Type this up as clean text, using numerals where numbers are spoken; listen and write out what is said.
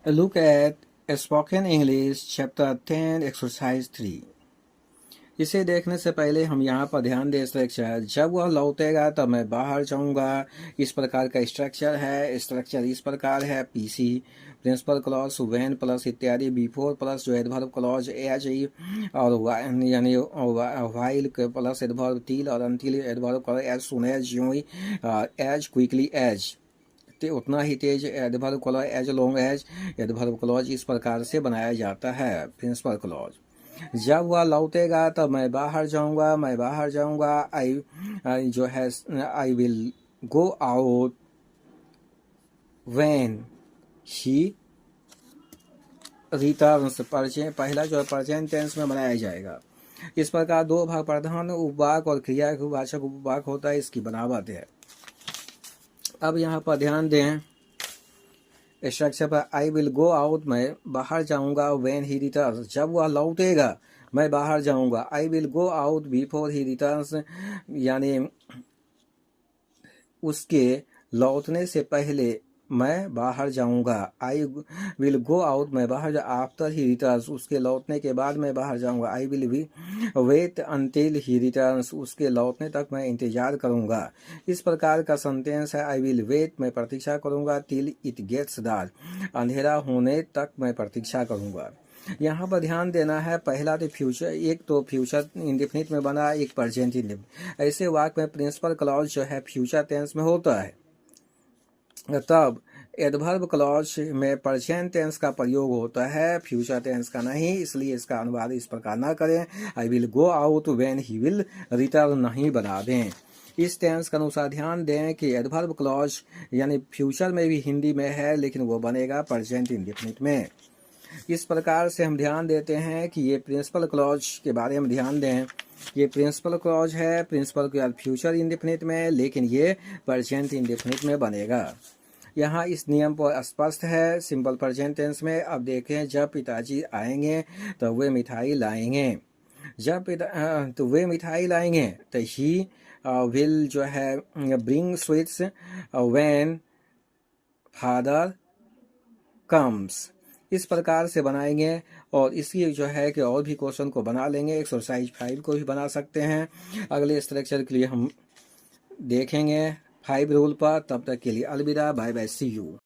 Look at Spoken English Chapter 10 Exercise 3। इसे देखने से पहले हम यहाँ पर ध्यान दें स्ट्रक्चर। जब वह लौटेगा तब मैं बाहर जाऊँगा। इस प्रकार का स्ट्रक्चर है। स्ट्रक्चर इस प्रकार है: PC, principal clause, when plus इत्यादि, बिफोर प्लस जो एडवर्ब क्लॉज एज, और यानी व्हाइल प्लस एडवर्ब टिल, और until adverb clause as soon as, यूं ही एज, क्विकली एज, उतना ही तेज, adverb clause as long as. Adverb clause इस प्रकार से बनाया जाता है। प्रिंसिपल क्लॉज: जब वह लौटेगा तब मैं बाहर जाऊंगा। मैं बाहर जाऊंगा। आई जो है I will go out when he returns. पहला जो है प्रेजेंट टेंस में बनाया जाएगा। इस प्रकार दो भाग प्रधान उपवाक और क्रिया वाचक उपवाक होता है। इसकी बनावट है। अब यहाँ पर ध्यान दें स्ट्रक्चर पर। आई विल गो आउट, मैं बाहर जाऊंगा। व्हेन ही रिटर्न्स, जब वह लौटेगा मैं बाहर जाऊंगा। I will go out before he returns, यानी उसके लौटने से पहले मैं बाहर जाऊंगा। आई विल गो आउट, मैं बाहर आफ्टर ही रिटर्न्स, उसके लौटने के बाद मैं बाहर जाऊंगा। I will wait until he returns, उसके लौटने तक मैं इंतजार करूंगा। इस प्रकार का सेंटेंस है। आई विल वेट, मैं प्रतीक्षा करूंगा। टिल इट गेट्स डार्क, अंधेरा होने तक मैं प्रतीक्षा करूंगा। यहाँ पर ध्यान देना है, पहला तो फ्यूचर, एक तो फ्यूचर इंडेफिनिट में बना, एक प्रेजेंट इंडेफिनिट। ऐसे वाक्य में प्रिंसिपल क्लॉज जो है फ्यूचर टेंस में होता है। तब एडवर्ब क्लॉज में प्रेजेंट टेंस का प्रयोग होता है, फ्यूचर टेंस का नहीं। इसलिए इसका अनुवाद इस प्रकार ना करें। I will go out when he will return नहीं बना दें। इस टेंस के अनुसार ध्यान दें कि एडवर्ब क्लॉज यानी फ्यूचर में भी हिंदी में है, लेकिन वो बनेगा प्रेजेंट इंडेफिनिट में। इस प्रकार से हम ध्यान देते हैं कि ये प्रिंसिपल क्लॉज के बारे में ध्यान दें। ये प्रिंसिपल क्लॉज है, प्रिंसिपल के बाद फ्यूचर इंडेफिनिट में, लेकिन ये प्रेजेंट इंडेफिनिट में बनेगा। यहाँ इस नियम पर स्पष्ट है सिंपल प्रेजेंट टेंस में। अब देखें, जब पिताजी आएंगे तो वे मिठाई लाएंगे। तो वे मिठाई लाएंगे तो ही विल जो है bring sweets when father comes. इस प्रकार से बनाएंगे। और इसकी जो है कि और भी क्वेश्चन को बना लेंगे। एक्सरसाइज 5 को भी बना सकते हैं। अगले स्ट्रक्चर के लिए हम देखेंगे 5 रूल पर। तब तक के लिए अलविदा, बाय बाय, सी यू।